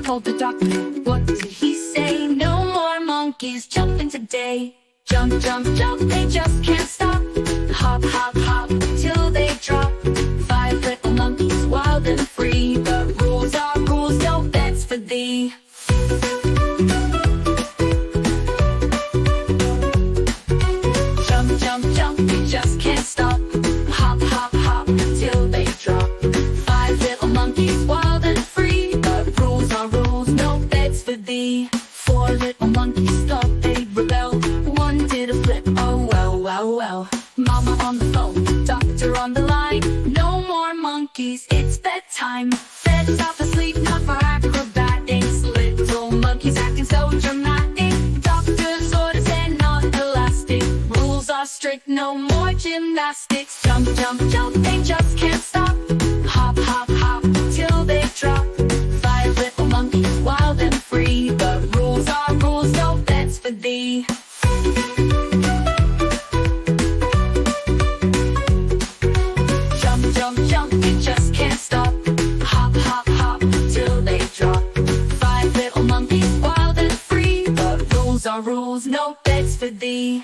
told the doctor. What did he say? No more monkeys jumping today. Jump, jump, jump, they just can't stop. Hop, hop, hop, till they drop. 5 little monkeys, wild and free. The rules are rules, no beds for thee. Jump, jump, jump, they just can't stop. Hop, hop, hop, till they drop. 5 little monkeys, wild and free. The rules are rules, no beds for thee. 4 little monkeys thought they'd rebel. One did a flip, oh well, well, well. Mama on the phone, doctor on the line. No more monkeys, it's bedtime. Bed's off asleep, not for acrobatics. Little monkeys acting so dramatic. Doctor's orders and not elastic. Rules are strict, no more gymnastics. Jump, jump, jump, they just can't stop. Hop, hop, hop, till they drop. 5 little monkeys, wild and free. The rules are rules, no beds for thee. Jump, jump, jump, they just can't stop. Hop, hop, hop, till they drop. 5 little monkeys, wild and free. The rules are rules, no beds for thee.